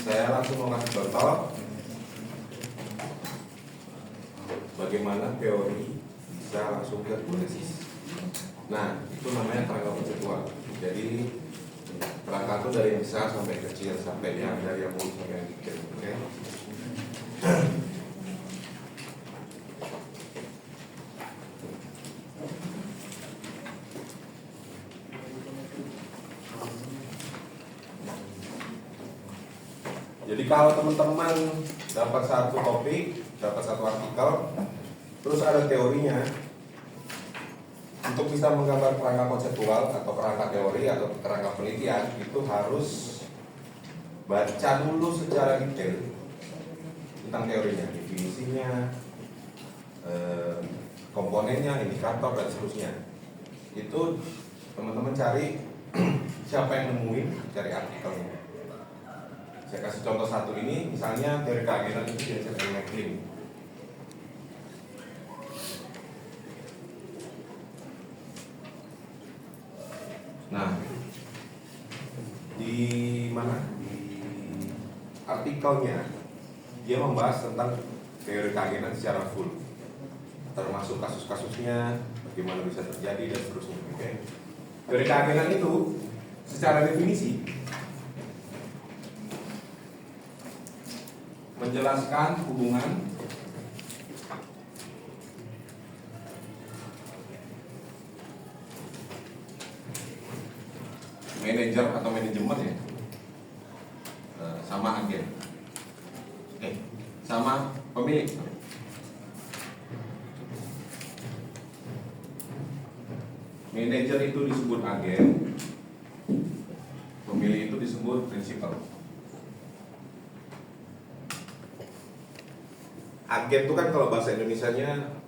Saya langsung mau kasih contoh bagaimana teori bisa langsung ke hipotesis. Nah, itu namanya kerangka konseptual. Jadi kerangka itu dari yang besar sampai kecil, sampai yang dari yang mulus sampai yang kecil. Oke? Jadi kalau teman-teman dapat satu topik, dapat satu artikel, terus ada teorinya, untuk bisa menggambar kerangka konseptual atau kerangka teori atau kerangka penelitian, itu harus baca dulu secara detail tentang teorinya, definisinya, komponennya, indikator dan seterusnya. Itu teman-teman cari siapa yang nemuin, cari artikelnya. Saya kasih contoh satu ini, misalnya teori keagenan itu diajar dari McLean. Nah, di mana? Di artikelnya dia membahas tentang teori keagenan secara full, termasuk kasus-kasusnya, bagaimana bisa terjadi dan seterusnya. Oke. Teori keagenan itu secara definisi menjelaskan hubungan manajer atau manajemen ya sama agen, sama pemilik. Manajer itu disebut agen, pemilik itu disebut prinsipal. Agen itu kan kalau bahasa Indonesianya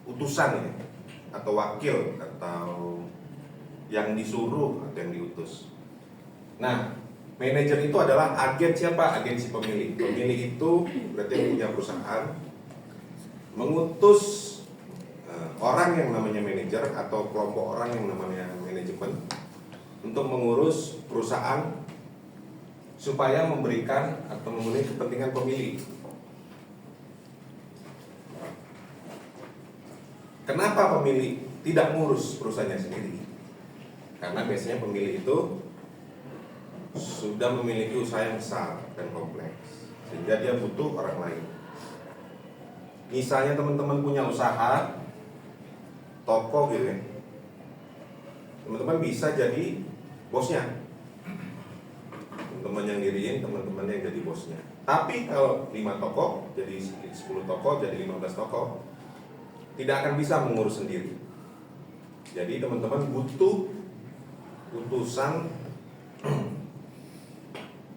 utusan ya, atau wakil, atau yang disuruh atau yang diutus. Nah, manajer itu adalah agen siapa? Agen si pemilik. Pemilik itu berarti yang punya perusahaan mengutus orang yang namanya manajer atau kelompok orang yang namanya manajemen untuk mengurus perusahaan supaya memberikan atau memenuhi kepentingan pemilik. Kenapa pemilik tidak mengurus perusahaannya sendiri? Karena biasanya pemilik itu sudah memiliki usaha yang besar dan kompleks, sehingga dia butuh orang lain. Misalnya teman-teman punya usaha toko gitu ya, teman-teman bisa jadi bosnya, teman-teman yang diriin, teman-teman yang jadi bosnya. Tapi kalau 5 toko jadi 10 toko, jadi 15 toko, tidak akan bisa mengurus sendiri. Jadi teman-teman butuh utusan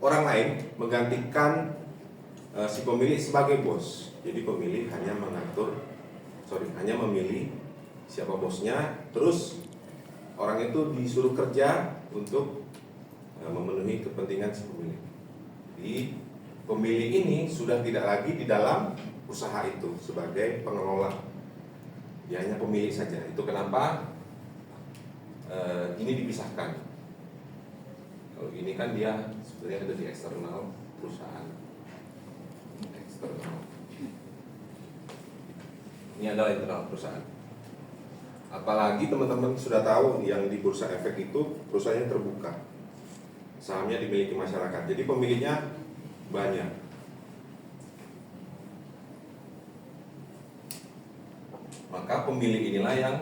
orang lain menggantikan si pemilik sebagai bos. Jadi pemilik hanya hanya memilih siapa bosnya, terus orang itu disuruh kerja untuk memenuhi kepentingan si pemilik. Jadi pemilik ini sudah tidak lagi di dalam usaha itu sebagai pengelola. Dia hanya pemilik saja. Itu kenapa ini dipisahkan. Kalau ini kan dia sebenarnya ada di eksternal perusahaan. Eksternal. Ini adalah internal perusahaan. Apalagi teman-teman sudah tahu yang di Bursa Efek itu perusahaannya terbuka, sahamnya dimiliki masyarakat. Jadi pemiliknya banyak. Maka pemilik inilah yang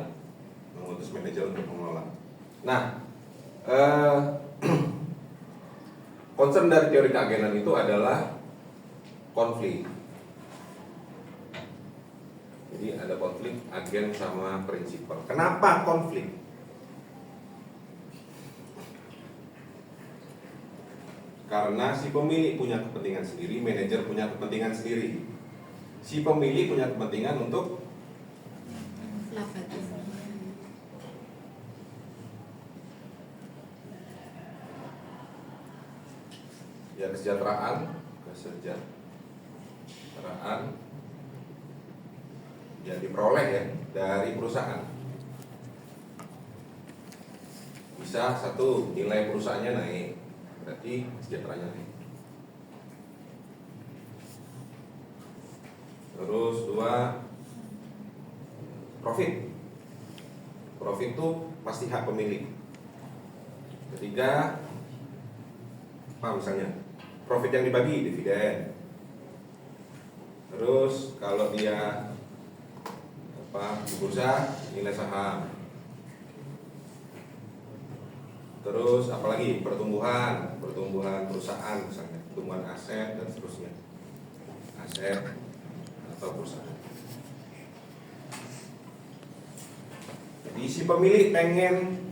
mengutus manajer untuk mengelola. Nah, concern dari teori keagenan itu adalah konflik. Jadi ada konflik agen sama prinsipal. Kenapa konflik? Karena si pemilik punya kepentingan sendiri, manajer punya kepentingan sendiri. Si pemilik punya kepentingan untuk ya kesejahteraan yang diperoleh ya dari perusahaan. Bisa satu, nilai perusahaannya naik, berarti sejahteranya naik. Terus 2, profit. Profit itu pasti hak pemilik. Ketiga, apa misalnya? Profit yang dibagi, dividen. Terus kalau dia di bursa, nilai saham. Terus apalagi pertumbuhan perusahaan misalnya, pertumbuhan aset dan seterusnya, aset atau perusahaan. Jadi si pemilik pengen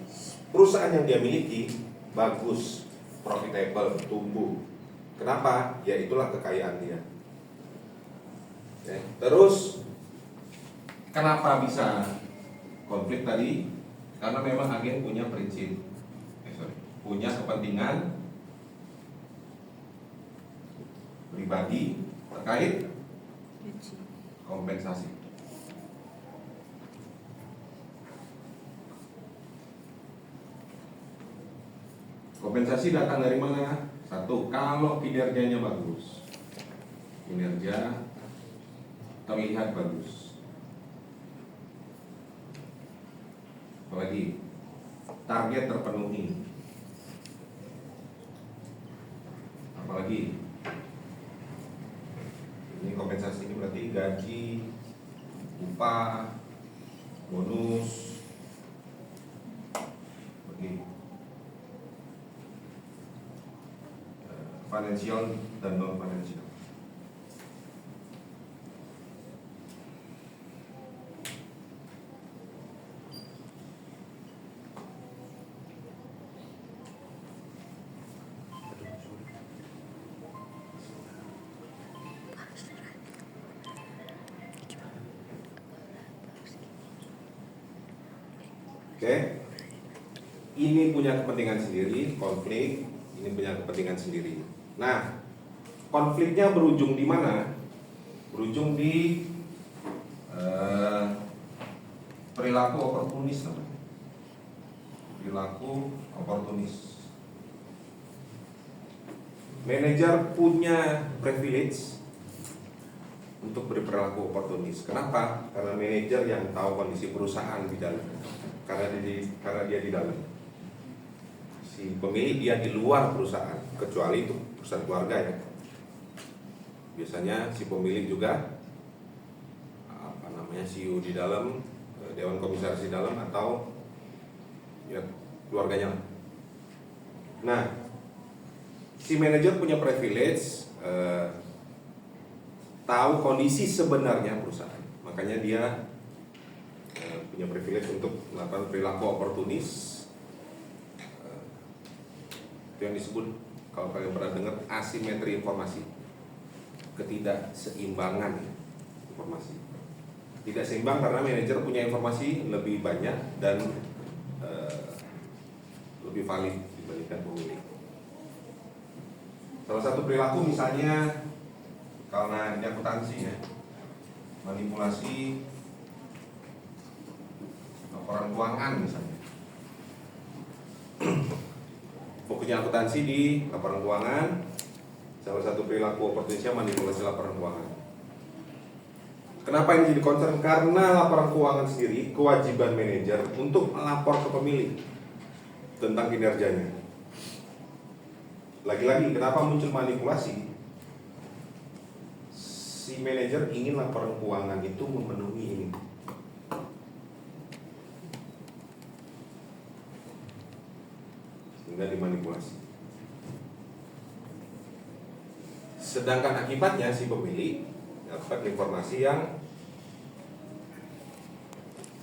perusahaan yang dia miliki bagus, profitable, tumbuh. Kenapa? Ya itulah kekayaan dia. Oke. Terus kenapa bisa konflik tadi? Karena memang agen punya prinsip, punya kepentingan pribadi terkait kompensasi. Kompensasi datang dari mana? Satu, kalau kinerjanya bagus, kinerja terlihat bagus. Apalagi target terpenuhi. Apalagi ini kompensasi ini berarti gaji, upah, bonus, bagi financial dan non financial. Oke, ini punya kepentingan sendiri, konflik, ini punya kepentingan sendiri. Nah, konfliknya berujung di mana? Berujung di perilaku oportunis namanya. Perilaku oportunis. Manajer punya privilege untuk berperilaku oportunis. Kenapa? Karena manajer yang tahu kondisi perusahaan di dalam. Karena dia di dalam. Si pemilik dia di luar perusahaan, kecuali itu perusahaan keluarga ya. Biasanya si pemilik juga CEO di dalam, dewan komisaris di dalam, atau ya keluarganya. Nah, si manajer punya privilege tahu kondisi sebenarnya perusahaan. Makanya dia punya privilege untuk melakukan perilaku oportunis. Itu yang disebut, kalau kalian pernah dengar, asimetri informasi, ketidakseimbangan informasi. Tidak seimbang karena manajer punya informasi lebih banyak dan lebih valid dibandingkan pemilik. Salah satu perilaku misalnya karena ini akuntansi ya, manipulasi laporan keuangan misalnya. Fokusnya akuntansi di laporan keuangan. Salah satu perilaku oportunisnya manipulasi laporan keuangan. Kenapa ini jadi concern? Karena laporan keuangan sendiri kewajiban manajer untuk melapor ke pemilik tentang kinerjanya. Lagi-lagi kenapa muncul manipulasi? Si manajer ingin laporan keuangan itu memenuhi ini. Sehingga dimanipulasi. Sedangkan akibatnya si pemilik dapat informasi yang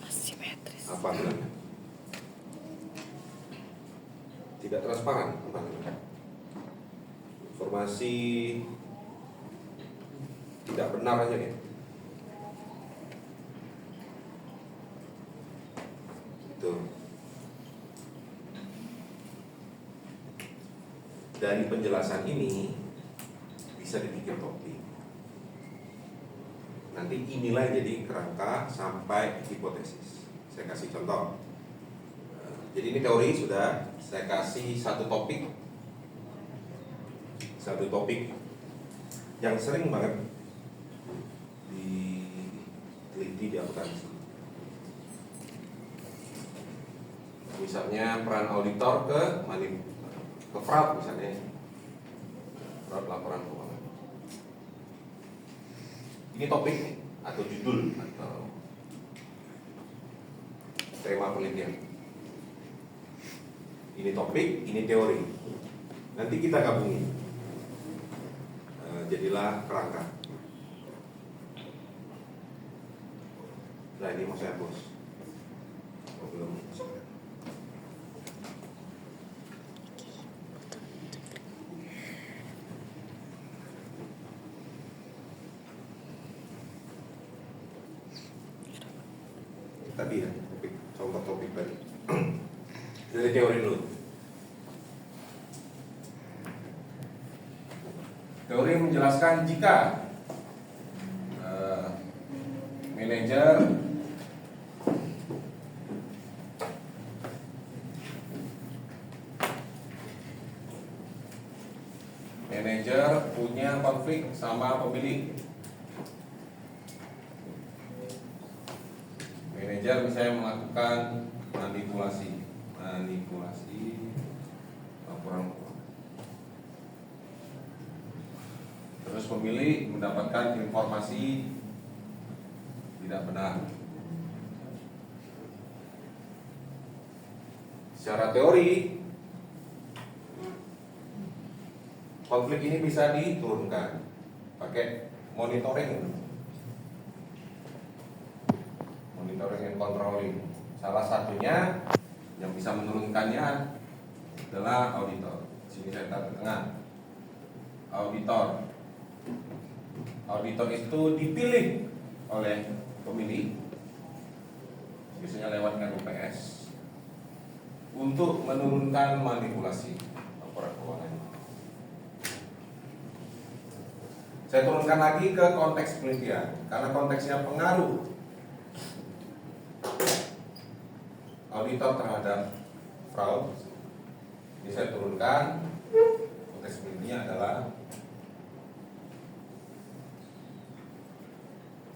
asimetris. Apa namanya? Tidak transparan, apa namanya? Informasi tidak benar aja ya. Itu. Dari penjelasan ini bisa dipikir topik. Nanti inilah yang jadi kerangka sampai hipotesis. Saya kasih contoh. Jadi ini teori sudah, saya kasih satu topik satu topik yang sering banget diteliti di akuntansi. Misalnya peran auditor ke fraud misalnya, fraud laporan keuangan. Ini topik atau judul atau tema penelitian. Ini topik, ini teori. Nanti kita gabungin, jadilah kerangka. Nah ini mau saya hapus. Belum. Tadi ya, contoh topik tadi. Dari teori dulu. Teori menjelaskan jika manajer punya konflik sama pemilik. Manajer misalnya melakukan manipulasi laporan keuangan. Terus pemilik mendapatkan informasi tidak benar. Secara teori, konflik ini bisa diturunkan pakai monitoring and controlling. Salah satunya yang bisa menurunkannya adalah auditor. Sini saya taruh di tengah. Auditor itu dipilih oleh pemilik, biasanya lewat RUPS, untuk menurunkan manipulasi laporan keuangan. Saya turunkan lagi ke konteks penelitian karena konteksnya pengaruh auditor terhadap fraud. Ini saya turunkan, konteks penelitiannya adalah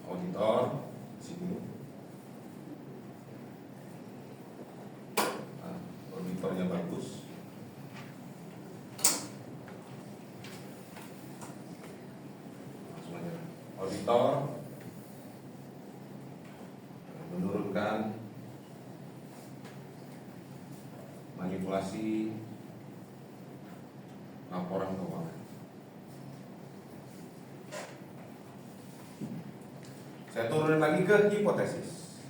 auditor sini. Nah, auditornya bagus. Auditor menurunkan manipulasi laporan keuangan. Saya turunin lagi ke hipotesis.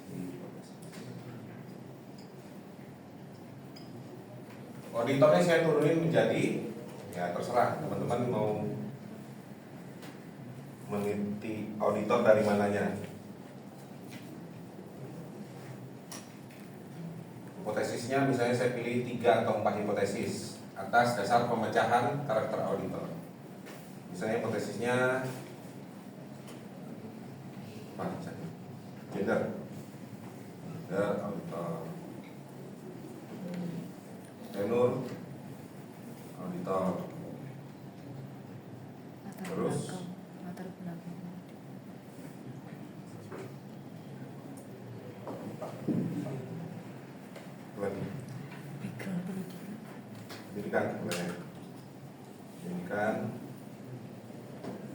Auditornya saya turunin menjadi, ya terserah teman-teman mau meneliti auditor dari mananya. Hipotesisnya misalnya saya pilih 3 atau 4 hipotesis atas dasar pemecahan karakter auditor. Misalnya hipotesisnya apa? Gender auditor, tenur auditor, terus pendidikan,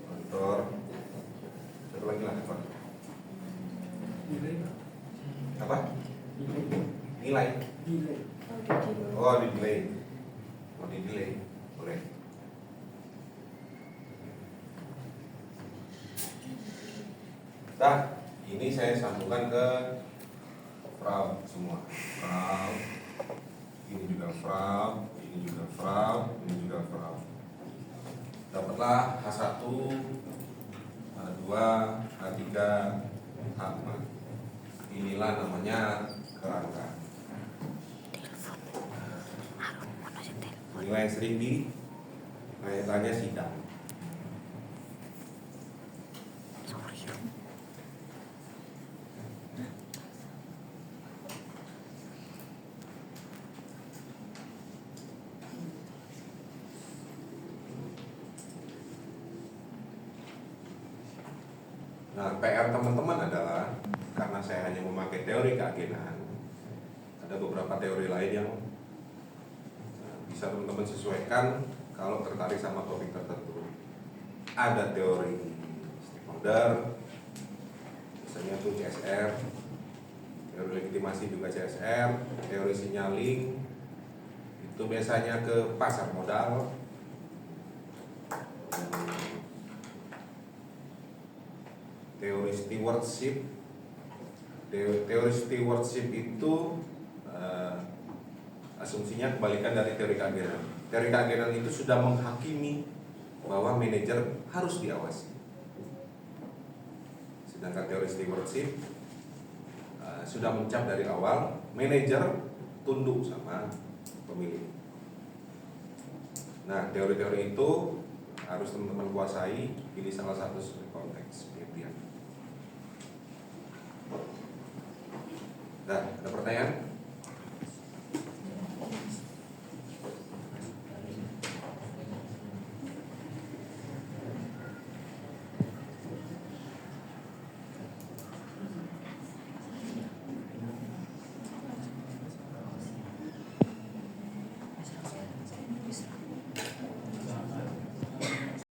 auditor, satu lagi lah apa? Nilai. Oh, di-delay. Boleh. Nah, ini saya sambungkan ke fraud semua. Fraud. Ini juga fraud, ini juga fraud, ini juga fraud. Dapatlah H1, H2, H3, H4. Inilah namanya kerangka. Inilah yang sering ditanya sidang. Nah, PR teman-teman adalah karena saya hanya memakai teori keagenan, ada beberapa teori lain yang bisa teman-teman sesuaikan kalau tertarik sama topik tertentu. Ada teori stakeholder, misalnya itu CSR, teori legitimasi juga CSR, teori signaling itu biasanya ke pasar modal. Teori stewardship, teori stewardship itu asumsinya kebalikan dari teori keagenan. Teori keagenan itu sudah menghakimi bahwa manajer harus diawasi. Sedangkan teori stewardship sudah mencap dari awal manajer tunduk sama pemilik. Nah, teori-teori itu harus teman-teman kuasai, pilih salah satu sesuai konteks penelitian. Nah, ada pertanyaan?